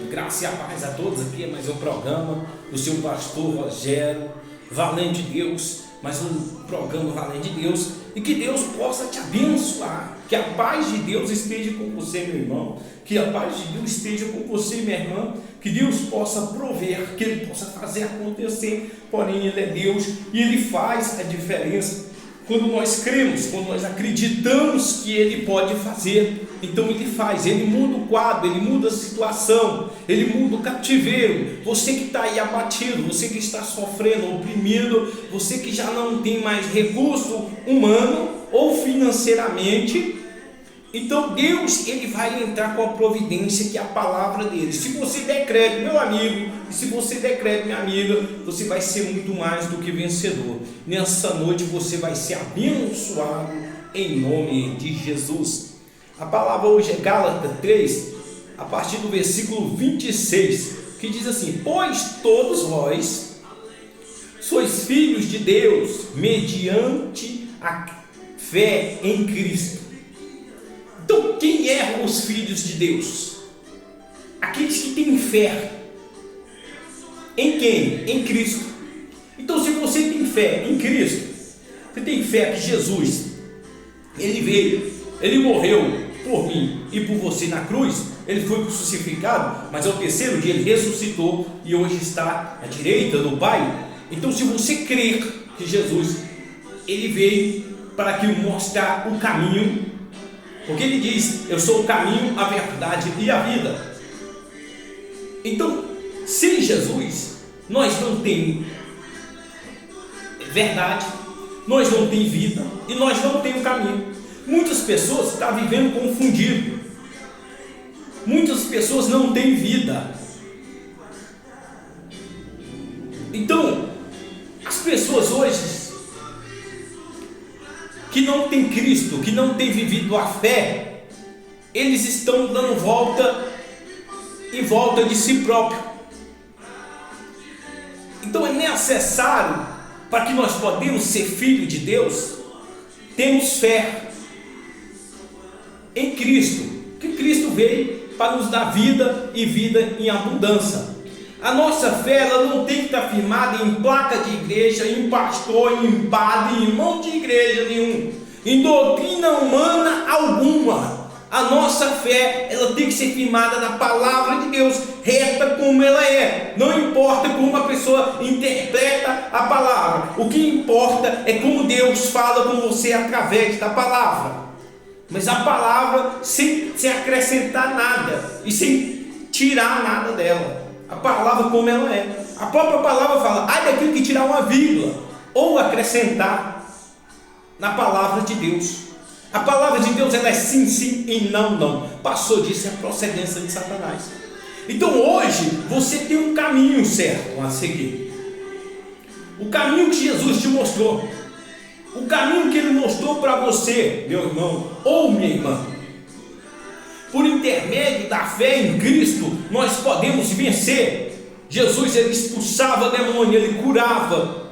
Graça e a paz a todos. Aqui é mais um programa do seu pastor Rogério, Valente de Deus, mais um programa Valente de Deus, e que Deus possa te abençoar, que a paz de Deus esteja com você, meu irmão, que a paz de Deus esteja com você, minha irmã, que Deus possa prover, que Ele possa fazer acontecer, porém Ele é Deus e Ele faz a diferença. Quando nós cremos, quando nós acreditamos que Ele pode fazer, então Ele faz, Ele muda o quadro, Ele muda a situação, Ele muda o cativeiro. Você que está aí abatido, você que está sofrendo, oprimido, você que já não tem mais recurso humano ou financeiramente, então Deus, Ele vai entrar com a providência que é a palavra dele. Se você der crédito, meu amigo, e se você der crédito, minha amiga, você vai ser muito mais do que vencedor. Nessa noite você vai ser abençoado em nome de Jesus. A palavra hoje é Gálatas 3, a partir do versículo 26, que diz assim: pois todos vós sois filhos de Deus, mediante a fé em Cristo. Então, quem é os filhos de Deus? Aqueles que têm fé. Em quem? Em Cristo. Então, se você tem fé em Cristo, você tem fé que Jesus, Ele veio, Ele morreu por mim e por você na cruz, Ele foi crucificado, mas ao terceiro dia Ele ressuscitou e hoje está à direita do Pai. Então, se você crer que Jesus, Ele veio para que mostrar o caminho, porque Ele diz: eu sou o caminho, a verdade e a vida. Então, sem Jesus, nós não temos verdade, nós não temos vida e nós não temos caminho. Muitas pessoas estão vivendo confundido. Muitas pessoas não têm vida. Então, as pessoas hoje que não tem Cristo, que não tem vivido a fé, eles estão dando volta em volta de si próprio. Então é necessário, para que nós podemos ser filhos de Deus, temos fé em Cristo, que Cristo veio para nos dar vida e vida em abundância. A nossa fé, ela não tem que estar firmada em placa de igreja, em pastor, em padre, em irmão de igreja nenhum, em doutrina humana alguma. A nossa fé, ela tem que ser firmada na palavra de Deus, reta como ela é. Não importa como a pessoa interpreta a palavra, o que importa é como Deus fala com você através da palavra. Mas a palavra sem acrescentar nada e sem tirar nada dela. A palavra como ela é. A própria palavra fala: ai daquilo que tirar uma vírgula ou acrescentar na palavra de Deus. A palavra de Deus, ela é sim, sim e não, não. Passou disso, é a procedência de Satanás. Então hoje você tem um caminho certo a seguir. O caminho que Jesus te mostrou. O caminho que Ele mostrou para você, meu irmão ou minha irmã. Por intermédio da fé em Cristo, nós podemos vencer. Jesus, Ele expulsava demônio, Ele curava.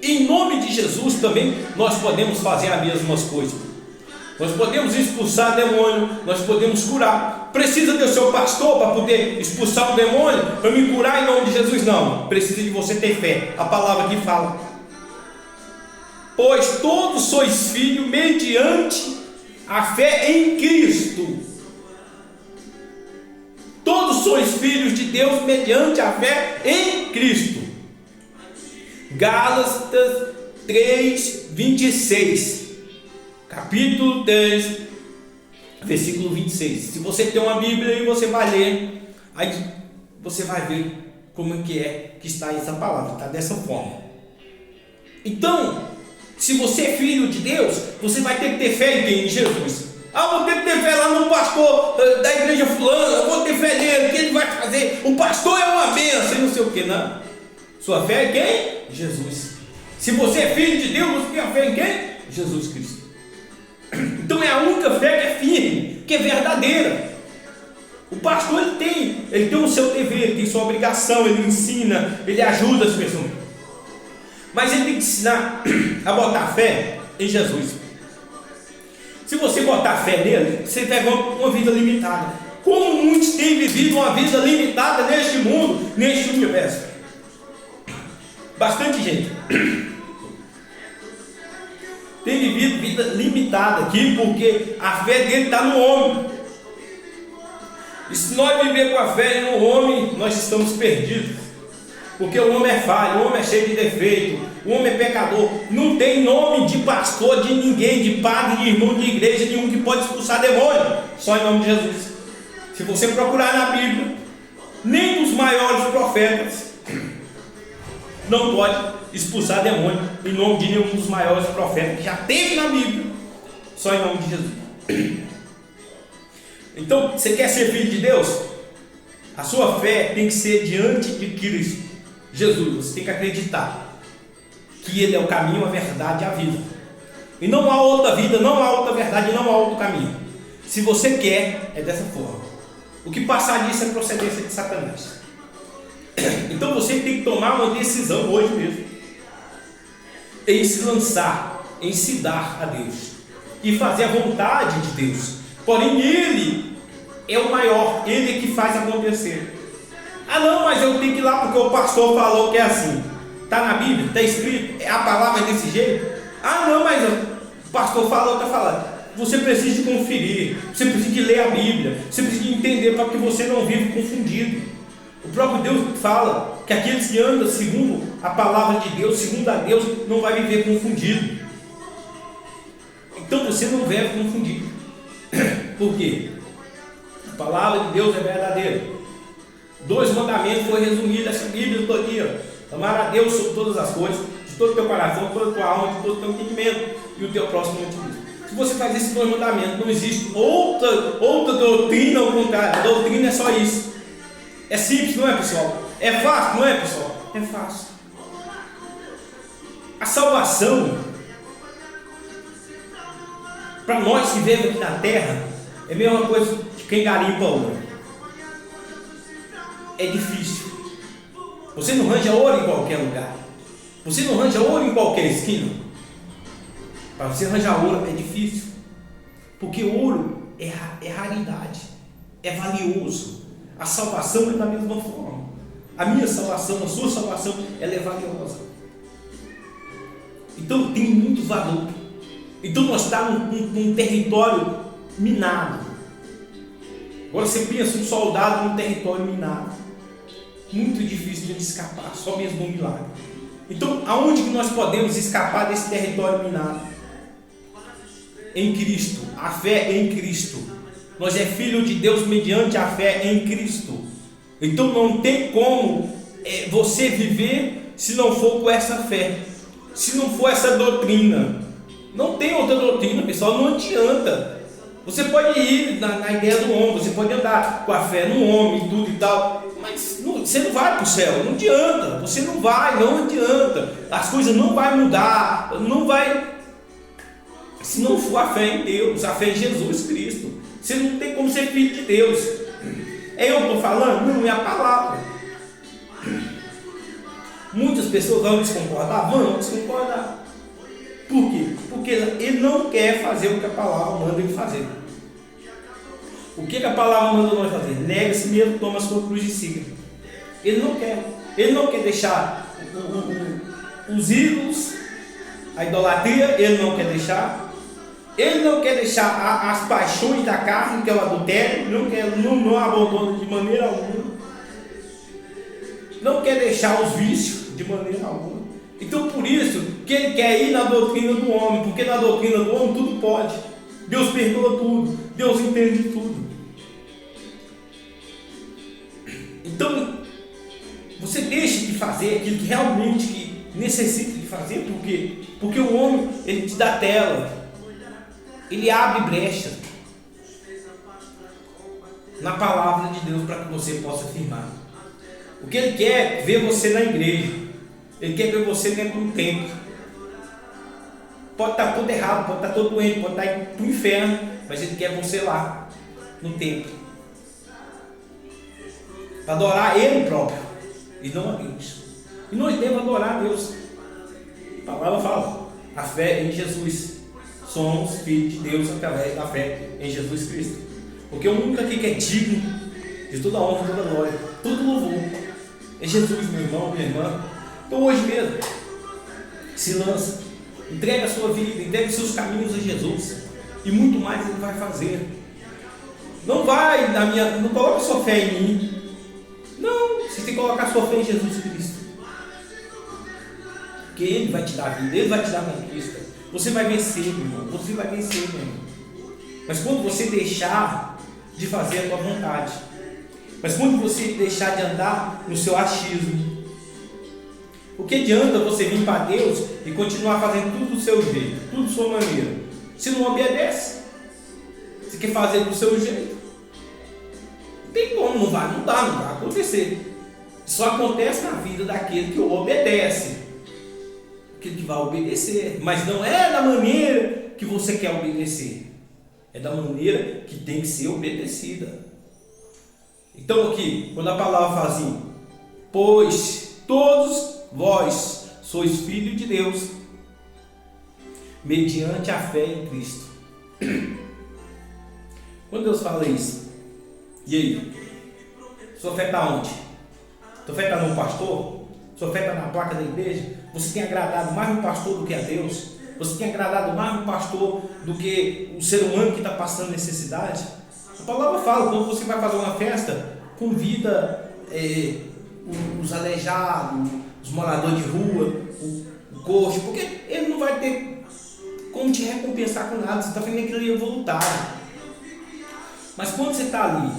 Em nome de Jesus também, nós podemos fazer as mesmas coisas. Nós podemos expulsar demônio, nós podemos curar. Precisa do seu pastor para poder expulsar o demônio, para me curar em nome de Jesus? Não, precisa de você ter fé. A palavra que fala: pois todos sois filhos mediante a fé em Cristo. Todos sois filhos de Deus mediante a fé em Cristo. Gálatas 3, 26. Capítulo 3, versículo 26. Se você tem uma Bíblia aí, você vai ler. Aí você vai ver como é que está essa palavra. Está dessa forma. Então, se você é filho de Deus, você vai ter que ter fé em quem? Em Jesus. Vou ter que ter fé lá no pastor da igreja fulana, vou ter fé nele, que ele vai fazer. O pastor é uma bênção e não sei o que, não. Sua fé é quem? Jesus. Se você é filho de Deus, você tem a fé em quem? Jesus Cristo. Então é a única fé que é firme, que é verdadeira. O pastor, ele tem o seu dever, ele tem sua obrigação, ele ensina, ele ajuda as pessoas. Mas ele tem que ensinar a botar fé em Jesus. Se você botar fé nele, você vai ter uma vida limitada. Como muitos têm vivido uma vida limitada neste mundo, neste universo. Bastante gente tem vivido vida limitada aqui, porque a fé dele está no homem. E se nós viver com a fé no homem, nós estamos perdidos. Porque o homem é falho, o homem é cheio de defeito, o homem é pecador. Não tem nome de pastor, de ninguém, de padre, de irmão, de igreja nenhum que pode expulsar demônio, só em nome de Jesus. Se você procurar na Bíblia, nem dos maiores profetas não pode expulsar demônio em nome de nenhum dos maiores profetas que já teve na Bíblia, só em nome de Jesus. Então, você quer ser filho de Deus? A sua fé tem que ser diante de Cristo Jesus. Você tem que acreditar que Ele é o caminho, a verdade e a vida, e não há outra vida, não há outra verdade, não há outro caminho. Se você quer, é dessa forma. O que passar disso é procedência de Satanás. Então você tem que tomar uma decisão hoje mesmo, em se lançar, em se dar a Deus e fazer a vontade de Deus. Porém, Ele é o maior, Ele é que faz acontecer. Ah não, mas eu tenho que ir lá porque o pastor falou que é assim. Está na Bíblia, está escrito, a palavra é desse jeito. Ah não, mas o pastor falou, está falando. Você precisa de conferir, você precisa de ler a Bíblia, você precisa de entender para que você não viva confundido. O próprio Deus fala que aqueles que andam segundo a palavra de Deus, segundo a Deus, não vai viver confundido. Então você não deve confundir. Por quê? A palavra de Deus é verdadeira. 2 mandamentos foi resumido essa Bíblia todinha: amar a Deus sobre todas as coisas, de todo o teu coração, de toda a tua alma, de todo o teu entendimento, e o teu próximo como. Se você faz esses 2 mandamentos, não existe outra doutrina ao contrário. A doutrina é só isso. É simples, não é, pessoal? É fácil, não é, pessoal? É fácil. A salvação, para nós que vivemos aqui na terra, é a mesma coisa de quem garimpa ouro. É difícil. Você não arranja ouro em qualquer lugar. Você não arranja ouro em qualquer esquina. Para você arranjar ouro é difícil. Porque ouro é raridade. É valioso. A salvação é da mesma forma. A minha salvação, a sua salvação, ela é valiosa. Então tem muito valor. Então nós estamos num território minado. Agora você pensa um soldado num território minado. Muito difícil de escapar, só mesmo um milagre. Então aonde que nós podemos escapar desse território minado? Em Cristo. A fé em Cristo. Nós é filho de Deus mediante a fé em Cristo. Então não tem como você viver se não for com essa fé, se não for essa doutrina. Não tem outra doutrina, pessoal, não adianta. Você pode ir na ideia do homem, você pode andar com a fé no homem e tudo e tal, mas você não vai para o céu, não adianta. Você não vai, não adianta. As coisas não vão mudar, não vai, se não for a fé em Deus, a fé em Jesus Cristo. Você não tem como ser filho de Deus. É eu que estou falando? Não, é a palavra. Muitas pessoas vão desconcordar? Vão desconcordar. Por quê? Porque ele não quer fazer o que a palavra manda ele fazer. O que a palavra manda nós fazer? Nega-se mesmo, toma a sua cruz e siga. Ele não quer. Ele não quer deixar os ídolos, a idolatria, ele não quer deixar. Ele não quer deixar as paixões da carne, que é o adultério, não abandona de maneira alguma. Não quer deixar os vícios de maneira alguma. Então por isso que ele quer ir na doutrina do homem, porque na doutrina do homem tudo pode. Deus perdoa tudo, Deus entende tudo. Então você deixa de fazer aquilo que realmente necessita de fazer. Por quê? Porque o homem, ele te dá tela. Ele abre brecha na palavra de Deus para que você possa afirmar. O que ele quer é ver você na igreja. Ele quer ver você dentro do templo. Pode estar todo errado, pode estar todo doente, pode estar para o inferno, mas ele quer você lá no templo para adorar ele próprio e não a Deus. E nós devemos adorar a Deus. A palavra fala: a fé em Jesus. Somos filhos de Deus através da fé em Jesus Cristo. Porque o único aqui que é digno de toda honra, toda glória, todo louvor, é Jesus, meu irmão, minha irmã. Então hoje mesmo, se lança, entrega a sua vida, entrega os seus caminhos a Jesus, e muito mais Ele vai fazer. Não coloca sua fé em mim. Não, você tem que colocar sua fé em Jesus Cristo. Porque Ele vai te dar vida, Ele vai te dar conquista. Você vai vencer, meu irmão. Você vai vencer, meu irmão. Mas quando você deixar de fazer a tua vontade, mas quando você deixar de andar no seu achismo, o que adianta você vir para Deus e continuar fazendo tudo do seu jeito, tudo da sua maneira, se não obedece? Você quer fazer do seu jeito? Não tem como, não vai acontecer. Só acontece na vida daquele que obedece, aquele que vai obedecer, mas não é da maneira que você quer obedecer, é da maneira que tem que ser obedecida. Então aqui, quando a palavra fala assim, pois todos vós sois filhos de Deus, mediante a fé em Cristo. Quando Deus fala isso, e aí? Sua fé está onde? Sua fé está no pastor? Sua fé está na placa da igreja? Você tem agradado mais o pastor do que a Deus? Você tem agradado mais o pastor do que o ser humano que está passando necessidade? A palavra fala, quando você vai fazer uma festa, convida os aleijados, os moradores de rua, o coxo, porque ele não vai ter como te recompensar com nada, você está fazendo aquilo ali voluntário. Mas quando você está ali,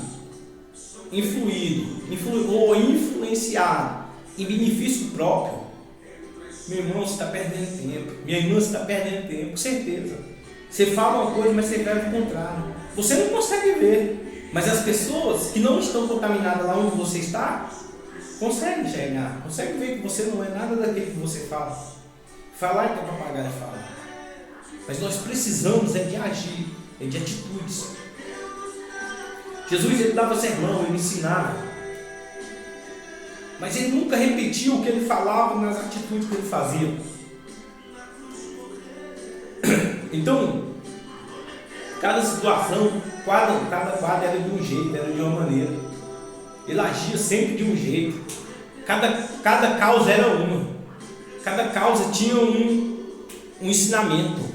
influenciado em benefício próprio, meu irmão, você está perdendo tempo, minha irmã, você está perdendo tempo, com certeza. Você fala uma coisa, mas você vai ao contrário. Você não consegue ver, mas as pessoas que não estão contaminadas lá onde você está, conseguem enxergar, conseguem ver que você não é nada daquilo que você fala. Falar é que o papagaio fala. Mas nós precisamos de agir, de atitudes. Jesus, ele dava sermão, ele ensinava. Mas ele nunca repetiu o que ele falava nas atitudes que ele fazia. Então, cada situação, cada quadro era de um jeito, era de uma maneira. Ele agia sempre de um jeito. Cada causa era uma. Cada causa tinha um ensinamento.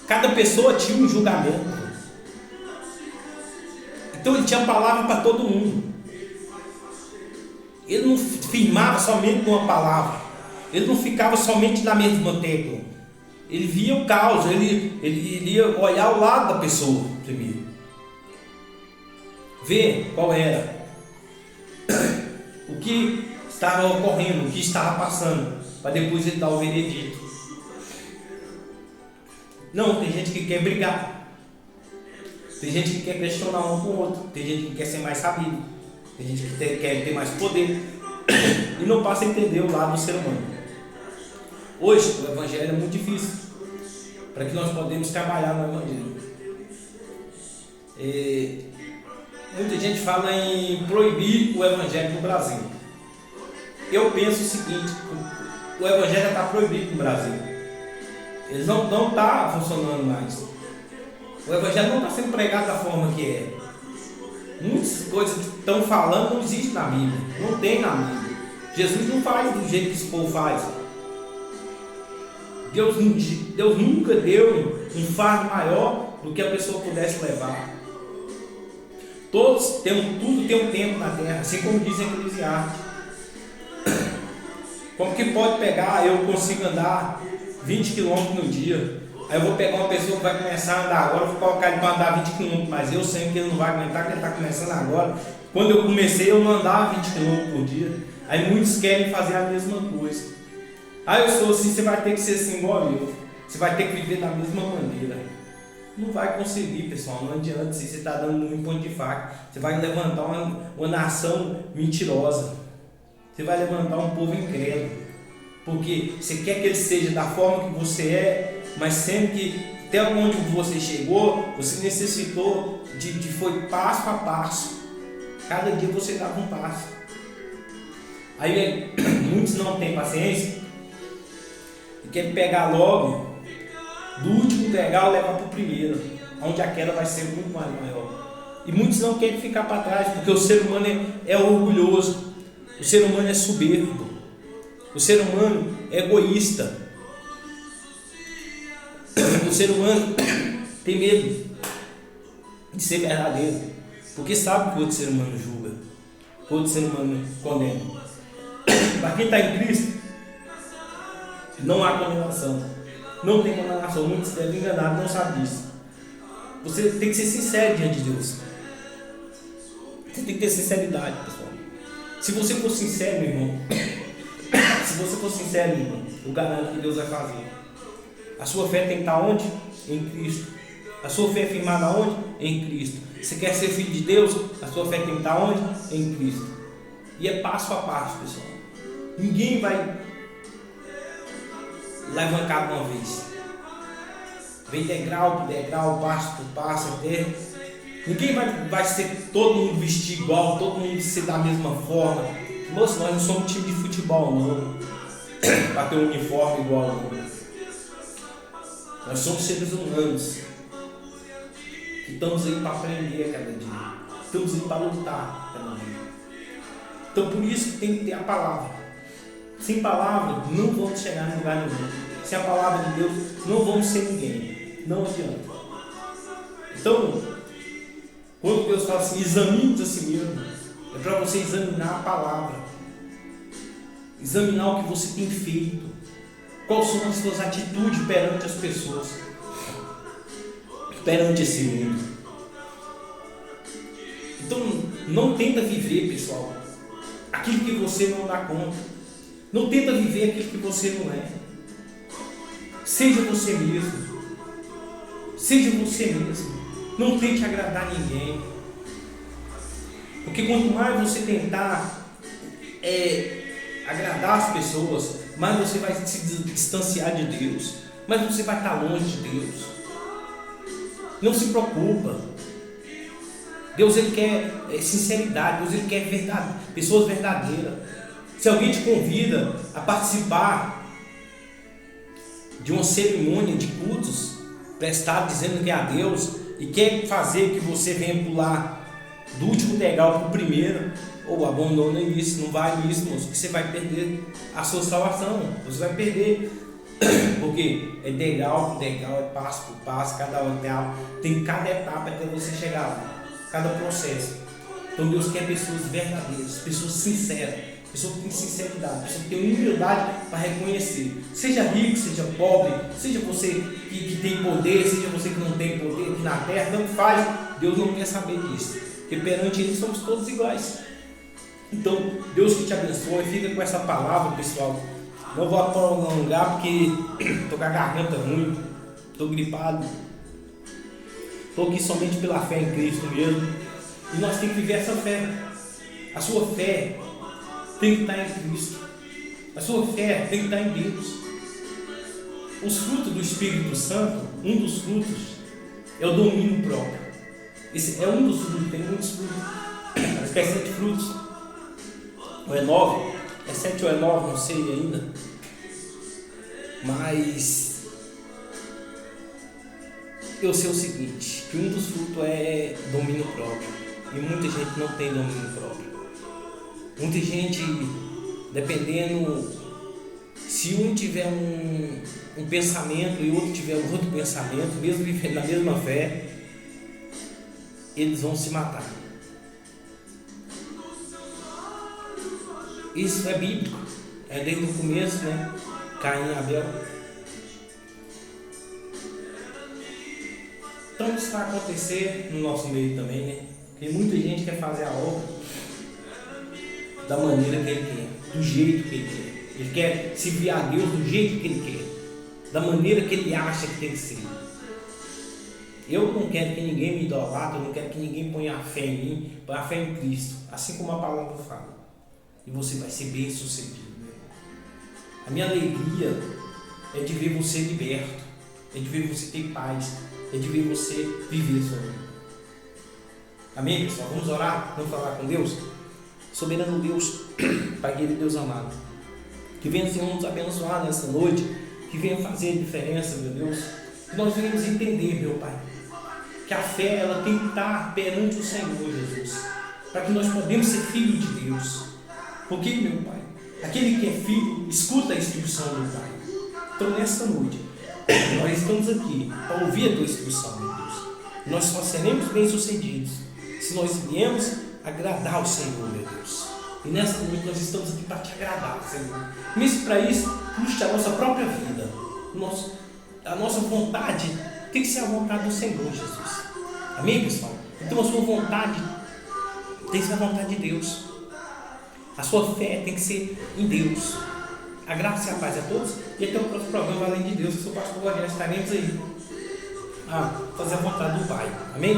Cada pessoa tinha um julgamento. Então ele tinha palavra para todo mundo. Ele não firmava somente numa palavra. Ele não ficava somente na mesma tecla. Ele via o caos, ele ia olhar o lado da pessoa primeiro. Ver qual era o que estava ocorrendo, o que estava passando, para depois ele dar o veredito. Não, tem gente que quer brigar. Tem gente que quer questionar um com o outro. Tem gente que quer ser mais sabido. Tem gente que quer ter mais poder. E não passa a entender o lado do ser humano. Hoje, o Evangelho é muito difícil. Para que nós podemos trabalhar no Evangelho. Muita gente fala em proibir o Evangelho no Brasil. Eu penso o seguinte: o Evangelho está proibido no Brasil. Ele não está funcionando mais. O Evangelho não está sendo pregado da forma que é. Muitas coisas que estão falando não existem na Bíblia. Não tem na Bíblia. Jesus não faz do jeito que esse povo faz. Deus nunca deu um fardo maior do que a pessoa pudesse levar. Tudo tem um tempo na terra, assim como diz em Eclesiastes. Como que pode pegar, eu consigo andar 20 km no dia. Aí eu vou pegar uma pessoa que vai começar a andar agora, vou colocar ele para andar 20 km, mas eu sei que ele não vai aguentar, que ele está começando agora. Quando eu comecei, eu não andava 20 km por dia. Aí muitos querem fazer a mesma coisa. Aí eu sou assim, você vai ter que ser assim igual eu. Você vai ter que viver da mesma maneira. Não vai conseguir, pessoal, não adianta. Se você está dando muito ponto de faca, você vai levantar uma nação mentirosa. Você vai levantar um povo incrédulo. Porque você quer que ele seja da forma que você é, mas sendo que até onde você chegou, você necessitou foi passo a passo. Cada dia você dava um passo. Aí muitos não têm paciência e querem pegar logo, do último degrau levar para o primeiro, onde a queda vai ser muito maior. E muitos não querem ficar para trás, porque o ser humano é orgulhoso, o ser humano é soberbo, o ser humano é egoísta, o ser humano tem medo de ser verdadeiro, porque sabe que o outro ser humano julga, o outro ser humano condena. Para quem está em Cristo, não há condenação, não tem condenação. Muitos devem enganar, não sabem disso. Você tem que ser sincero diante de Deus. Você tem que ter sinceridade, pessoal. Se você for sincero, meu irmão, se você for sincero, meu irmão, eu garanto que Deus vai fazer. A sua fé tem que estar onde? Em Cristo. A sua fé é firmada onde? Em Cristo. Você quer ser filho de Deus? A sua fé tem que estar onde? Em Cristo. E é passo a passo, pessoal. Ninguém vai levantar de uma vez. Vem degrau por degrau, passo por passo, até. Ninguém vai ser todo mundo vestir igual, todo mundo ser da mesma forma. Moço, nós não somos um time de futebol, não. Para ter um uniforme igual, não. Nós somos seres humanos que estamos aí para aprender a cada dia. Estamos aí para lutar cada dia. Então por isso que tem que ter a palavra. Sem palavra, não vamos chegar em lugar nenhum. Sem a palavra de Deus, não vamos ser ninguém. Não adianta. Então, quando Deus fala assim, examine a si mesmo, é para você examinar a palavra. Examinar o que você tem feito. Quais são as suas atitudes perante as pessoas. Perante esse mundo. Então, não tenta viver, pessoal, aquilo que você não dá conta. Não tenta viver aquilo que você não é. Seja você mesmo. Seja você mesmo. Não tente agradar ninguém. Porque quanto mais você tentar agradar as pessoas, mais você vai se distanciar de Deus. Mais você vai estar longe de Deus. Não se preocupa. Deus ele quer sinceridade. Deus ele quer pessoas verdadeiras. Se alguém te convida a participar de uma cerimônia de cultos prestado dizendo que é a Deus e quer fazer que você venha pular do último degrau para o primeiro, ou abandona isso, não vai nisso, moço, que você vai perder a sua salvação. Você vai perder, porque é degrau por degrau, é passo por passo, tem cada etapa até você chegar lá, cada processo. Então Deus quer pessoas verdadeiras, pessoas sinceras, pessoas que têm sinceridade, pessoas que têm humildade para reconhecer. Seja rico, seja pobre, seja você que tem poder, seja você que não tem poder aqui na terra, não faz. Deus não quer saber disso, porque perante Ele somos todos iguais. Então, Deus que te abençoe, fica com essa palavra, pessoal. Não vou prolongar porque estou com a garganta ruim, estou gripado. Estou aqui somente pela fé em Cristo mesmo. E nós temos que viver essa fé. A sua fé tem que estar em Cristo. A sua fé tem que estar em Deus. Os frutos do Espírito Santo, um dos frutos é o domínio próprio. Esse é um dos frutos, tem muitos frutos. Acho que é 7 frutos. Ou é 9? É 7 ou é 9, não sei ainda. Mas eu sei o seguinte, que um dos frutos é domínio próprio. E muita gente não tem domínio próprio. Muita gente, dependendo, se um tiver um pensamento e o outro tiver outro pensamento, mesmo vivendo na mesma fé, eles vão se matar. Isso é bíblico, é desde o começo, né? Caim e Abel. Então isso vai acontecer no nosso meio também, né? Porque muita gente quer fazer a obra da maneira que ele quer, do jeito que ele quer. Ele quer servir a Deus do jeito que ele quer, da maneira que ele acha que tem que ser. Eu não quero que ninguém me idolatre, eu não quero que ninguém ponha a fé em mim, põe a fé em Cristo, assim como a palavra fala. E você vai ser bem sucedido. A minha alegria é de ver você liberto, é de ver você ter paz, é de ver você viver sua vida. Amém, pessoal? Vamos orar, vamos falar com Deus? Soberano Deus, Pai querido, Deus amado, que venha, Senhor, nos abençoar nessa noite, que venha fazer a diferença, meu Deus, que nós venhamos entender, meu Pai, que a fé ela tem que estar perante o Senhor Jesus, para que nós podemos ser filhos de Deus. Porque, meu Pai, aquele que é filho escuta a instrução do Pai. Então, nesta noite, nós estamos aqui para ouvir a tua instrução, meu Deus. Nós só seremos bem-sucedidos se nós viemos agradar o Senhor, meu Deus. E nesta noite nós estamos aqui para te agradar, Senhor. Mas para isso, puxa a nossa própria vida. A nossa vontade tem que ser a vontade do Senhor, Jesus. Amém, pessoal? Então a sua vontade tem que ser a vontade de Deus. A sua fé tem que ser em Deus. A graça e a paz a todos. E até o próximo programa, além de Deus, eu sou o pastor Rogério, estaremos aí a fazer a vontade do Pai. Amém?